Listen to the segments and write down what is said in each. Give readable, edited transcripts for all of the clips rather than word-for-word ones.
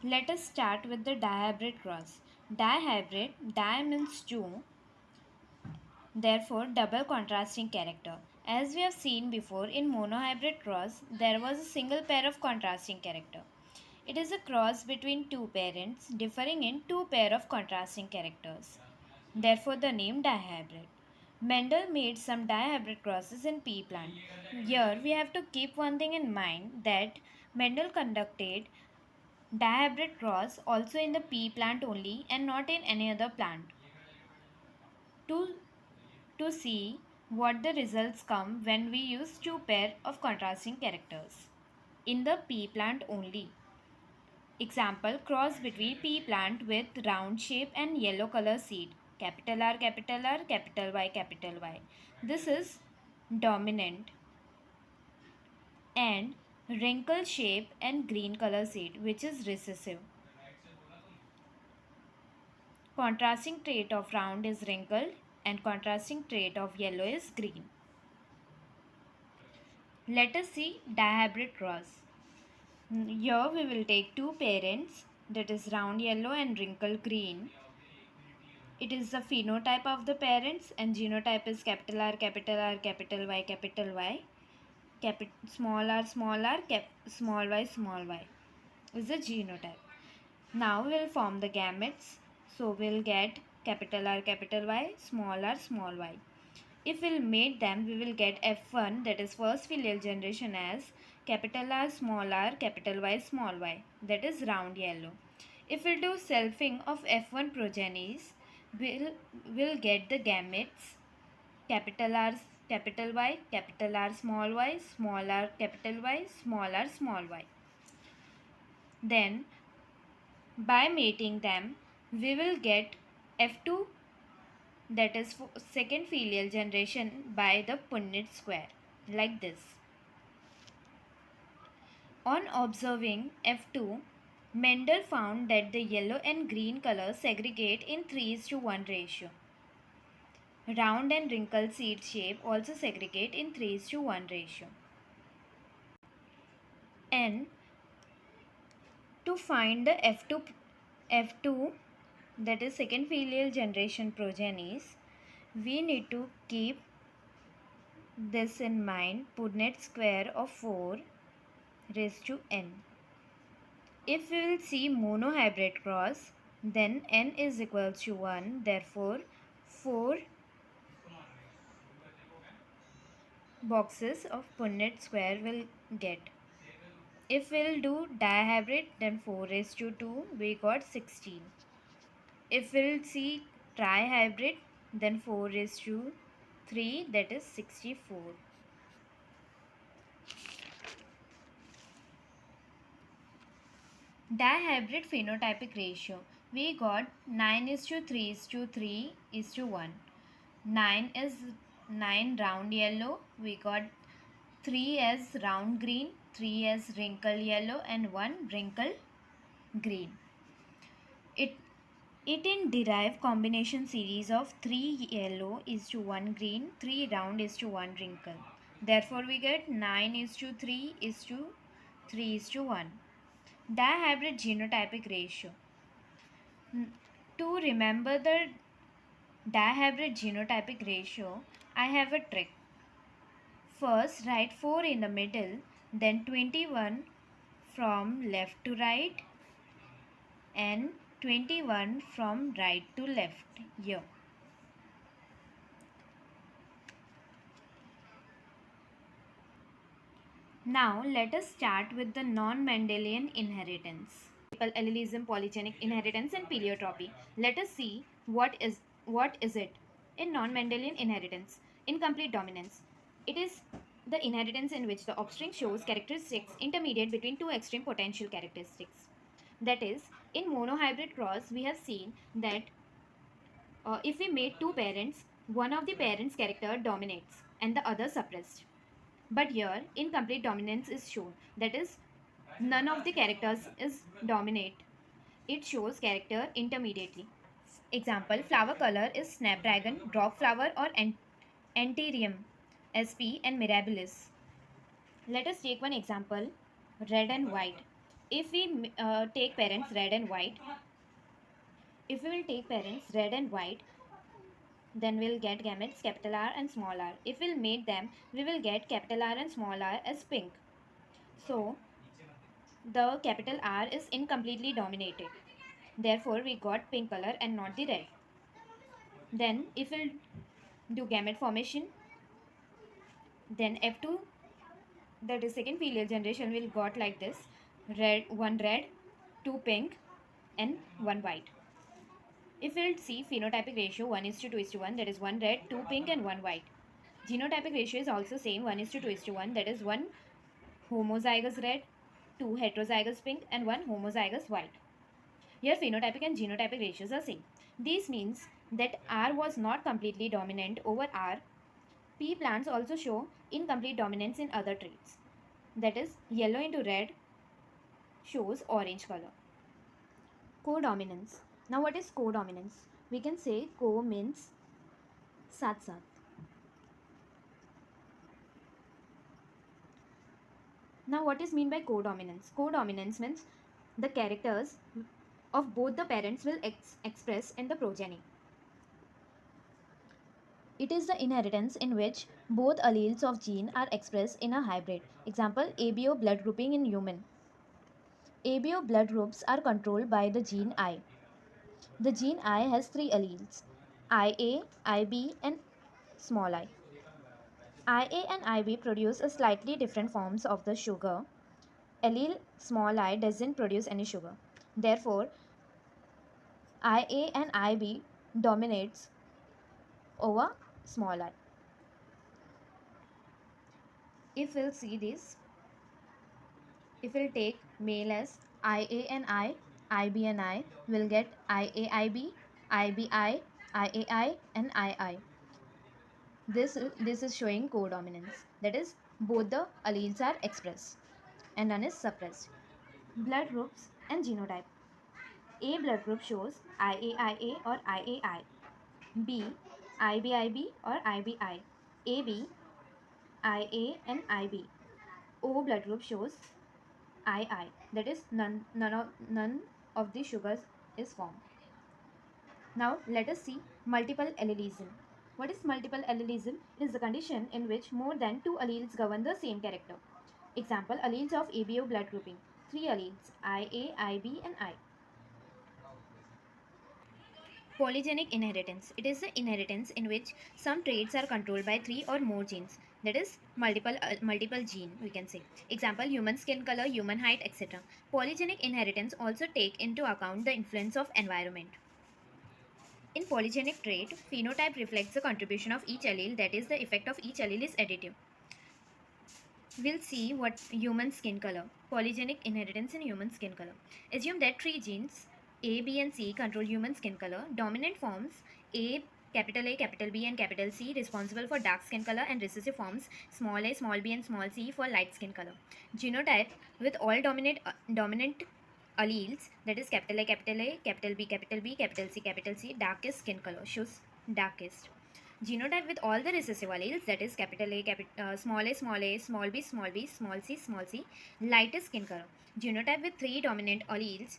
Let us start with the dihybrid cross. Di means two, therefore double contrasting character. As we have seen before, in monohybrid cross, there was a single pair of contrasting character. It is a cross between two parents differing in two pair of contrasting characters. Therefore, the name dihybrid. Mendel made some dihybrid crosses in pea plant. Here, we have to keep one thing in mind that Mendel conducted dihybrid cross also in the pea plant only and not in any other plant. To, to see what the results come when we use two pair of contrasting characters. In the pea plant only. Example, cross between pea plant with round shape and yellow color seed. Capital R, capital R, capital Y, capital Y. This is dominant. And wrinkle shape and green color seed, which is recessive. Contrasting trait of round is wrinkled and contrasting trait of yellow is green. Let us see dihybrid cross. Here we will take two parents, that is round yellow and wrinkled green. It is the phenotype of the parents and genotype is capital R, capital R, capital Y, capital Y. Small r, small y, small y is the genotype. Now we will form the gametes. So we will get capital R, capital Y, small y. If we will mate them, we will get F1, that is first filial generation, as capital R, capital Y, small y, that is round yellow. If we do selfing of F1 progenies, we'll get the gametes capital R, capital Y, capital R, small r, capital Y, small y. Then by mating them, we will get F2, that is second filial generation by the Punnett square, like this. On observing F2, Mendel found that the yellow and green colors segregate in 3:1 ratio. Round and wrinkled seed shape also segregate in 3:1 ratio. And to find the F2, that is second filial generation progenies, we need to keep this in mind, Punnett square of 4 raised to n. If we will see monohybrid cross, then n is equals to 1, therefore 4 boxes of Punnett square will get. If we will do dihybrid, then 4 raised to 2, we got 16. If we will see trihybrid, then 4 raised to 3, that is 64. Dihybrid phenotypic ratio, we got 9:3:3:1. 9 round yellow, we got 3 as round green, 3 as wrinkle yellow and 1 wrinkle green. It in derived combination series of 3 yellow is to 1 green, 3 round is to 1 wrinkle. Therefore we get 9:3:3:1. Dihybrid genotypic ratio. To remember the dihybrid genotypic ratio, I have a trick. First, write 4 in the middle, then 21 from left to right and 21 from right to left here. Now let us start with the non-Mendelian inheritance. Allelism, polygenic inheritance and pleiotropy. Let us see what is it. In non-Mendelian inheritance, incomplete dominance. It is the inheritance in which the offspring shows characteristics intermediate between two extreme potential characteristics. That is, in monohybrid cross, we have seen that if we mate two parents, one of the parents' character dominates and the other suppressed. But here, incomplete dominance is shown. That is, none of the characters is dominate. It shows character intermediately. Example, flower color is snapdragon, drop flower or anthurium, SP and mirabilis. Let us take one example, red and white. If we take parents red and white, if we will take parents red and white, then we'll get gametes capital R and small r. If we'll mate them, we will get capital R and small r as pink. So the capital R is incompletely dominated. Therefore, we got pink color and not the red. Then if we'll do gamete formation, then F2, that is second filial generation, will got like this: red, two pink, and one white. If we'll see phenotypic ratio 1:2:1, that is one red, two pink, and one white. Genotypic ratio is also same 1:2:1, that is one homozygous red, two heterozygous pink, and one homozygous white. Here phenotypic and genotypic ratios are same. This means that R was not completely dominant over R. Pea plants also show incomplete dominance in other traits. That is, yellow into red shows orange color. Codominance. Now what is codominance? We can say co means sat sat. Now what is mean by codominance? Codominance means the characters of both the parents will express in the progeny. It is the inheritance in which both alleles of gene are expressed in a hybrid. Example, ABO blood grouping in human. ABO blood groups are controlled by the gene I. The gene I has three alleles: IA, IB, and small I. IA and IB produce a slightly different forms of the sugar. Allele small I doesn't produce any sugar. Therefore, IA and IB dominates over small I. If we'll see this, if we'll take male as IA and IB and I, we'll get IAIB, IBI, IAI, and II. This is showing codominance. That is, both the alleles are expressed and none is suppressed. Blood groups and genotype. A blood group shows IAIA or IAI. B, IBIB or IBI. AB, IA and IB. O blood group shows II. That is, none of the sugars is formed. Now let us see multiple allelism. What is multiple allelism? It is the condition in which more than two alleles govern the same character. Example, alleles of ABO blood grouping. Three alleles: IA, IB, and I. Polygenic inheritance. It is the inheritance in which some traits are controlled by three or more genes. That is multiple gene, we can say. Example, human skin color, human height, etc. Polygenic inheritance also take into account the influence of environment. In polygenic trait, phenotype reflects the contribution of each allele, that is, the effect of each allele is additive. We'll see what human skin color. Polygenic inheritance in human skin color. Assume that three genes A, B, and C control human skin color. Dominant forms A, capital B, and capital C responsible for dark skin color, and recessive forms small a, small b, and small c for light skin color. Genotype with all dominant alleles, that is capital A, capital B, capital C, darkest skin color shows darkest. Genotype with all the recessive alleles, that is capital A, small a, small b, small c, lightest skin color. Genotype with three dominant alleles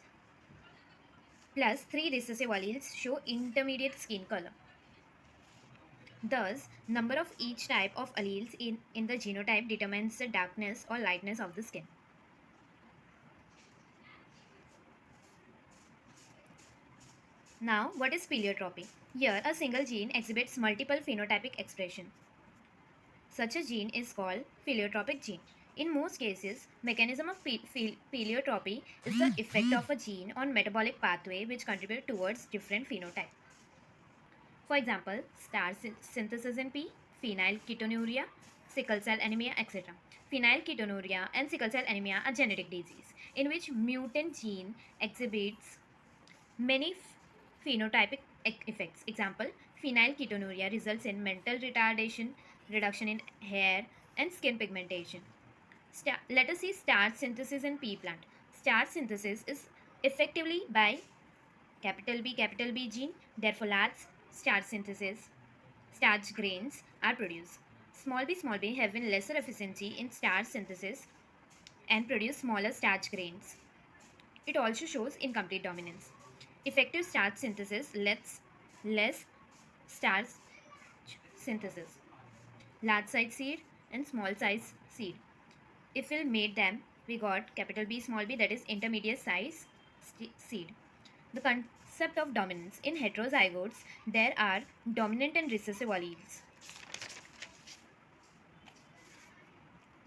plus three recessive alleles show intermediate skin color. Thus, number of each type of alleles in the genotype determines the darkness or lightness of the skin. Now, what is pleiotropy? Here, a single gene exhibits multiple phenotypic expression. Such a gene is called pleiotropic gene. In most cases, mechanism of pleiotropy is the effect of a gene on metabolic pathway which contribute towards different phenotype. For example, starch synthesis in P, phenylketonuria, sickle cell anemia, etc. Phenylketonuria and sickle cell anemia are genetic disease in which mutant gene exhibits many phenotypic effects. Example, phenylketonuria results in mental retardation, reduction in hair, and skin pigmentation. Let us see starch synthesis in pea plant. Starch synthesis is effectively by capital B gene. Therefore, large starch synthesis, starch grains are produced. Small b have been lesser efficiency in starch synthesis and produce smaller starch grains. It also shows incomplete dominance. Effective starch synthesis less starch synthesis. Large size seed and small size seed. If we made them, we got capital B small b, that is intermediate size seed. The concept of dominance. In heterozygotes, there are dominant and recessive alleles.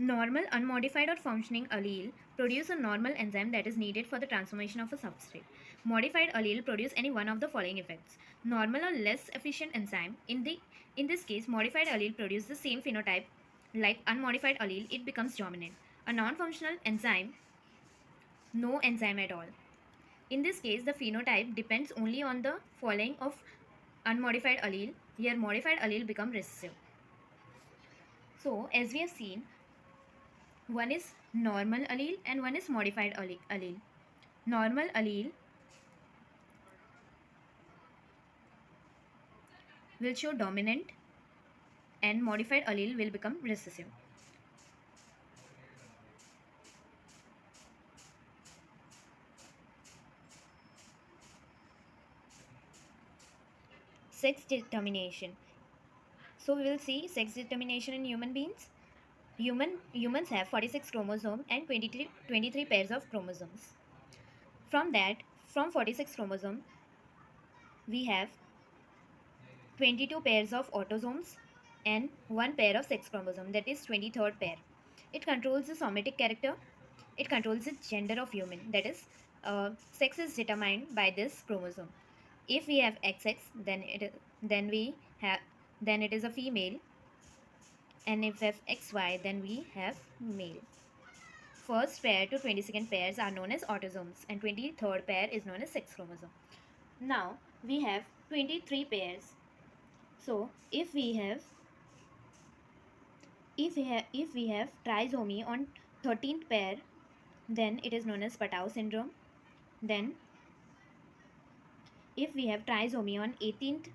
Normal, unmodified or functioning allele produce a normal enzyme that is needed for the transformation of a substrate. Modified allele produce any one of the following effects. Normal or less efficient enzyme. In this case, modified allele produce the same phenotype like unmodified allele. It becomes dominant. A non-functional enzyme, no enzyme at all. In this case, the phenotype depends only on the following of unmodified allele. Here, modified allele become recessive. So, as we have seen, one is normal allele and one is modified allele. Normal allele will show dominant and modified allele will become recessive. Sex determination. So we will see sex determination in human beings. Humans have 46 chromosomes and 23 pairs of chromosomes. From 46 chromosomes, we have 22 pairs of autosomes and 1 pair of sex chromosome, that is 23rd pair. It controls the somatic character. It controls the gender of human, that is sex is determined by this chromosome. If we have XX, then it is a female, and if we have XY, then we have male. First pair to 22nd pairs are known as autosomes, and 23rd pair is known as sex chromosome. Now we have 23 pairs. So if we have trisomy on 13th pair, then it is known as Patau syndrome. Then if we have trisomy on 18th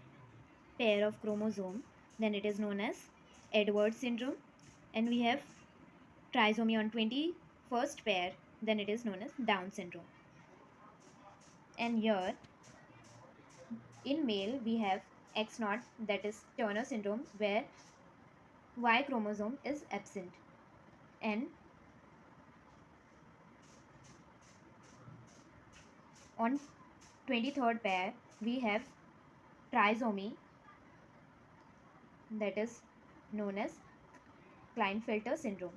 pair of chromosome, then it is known as Edwards syndrome. And we have trisomy on 21st pair, then it is known as Down syndrome. And here in male we have X0, that is Turner syndrome, where Y chromosome is absent. And on 23rd pair we have trisomy, that is known as Klinefelter syndrome.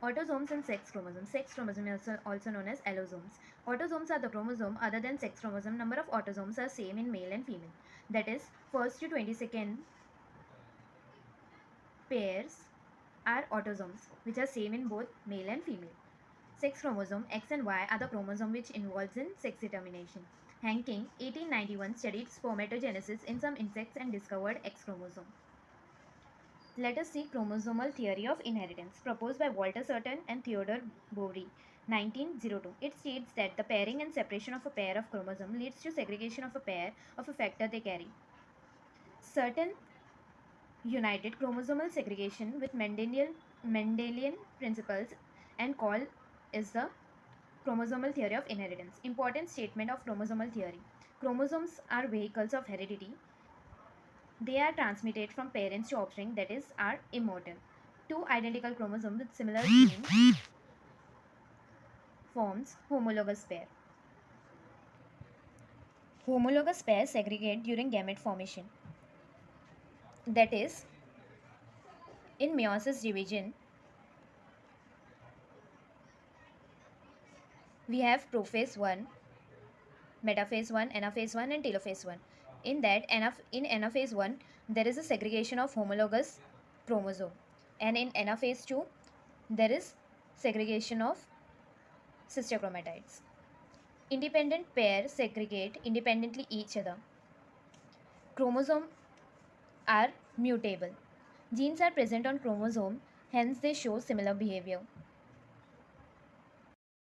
Autosomes and sex chromosomes. Sex chromosome is also known as allosomes. Autosomes are the chromosome other than sex chromosome. Number of autosomes are same in male and female. That is, first to 22nd pairs are autosomes, which are same in both male and female. Sex chromosome X and Y are the chromosome which involves in sex determination. Hanking, 1891, studied spermatogenesis in some insects and discovered X chromosome. Let us see chromosomal theory of inheritance, proposed by Walter Sutton and Theodore Boveri, 1902. It states that the pairing and separation of a pair of chromosomes leads to segregation of a pair of a factor they carry. Sutton united chromosomal segregation with Mendelian principles and called is the chromosomal theory of inheritance. Important statement of chromosomal theory. Chromosomes are vehicles of heredity. They are transmitted from parents to offspring, that is, are immortal. Two identical chromosomes with similar genes forms homologous pair. Homologous pairs segregate during gamete formation. That is, in meiosis division, we have prophase 1, metaphase 1, anaphase 1 and telophase 1. In anaphase 1, there is a segregation of homologous chromosome, and in anaphase 2, there is segregation of sister chromatids. Independent pairs segregate independently each other. Chromosomes are mutable. Genes are present on chromosome, hence they show similar behavior.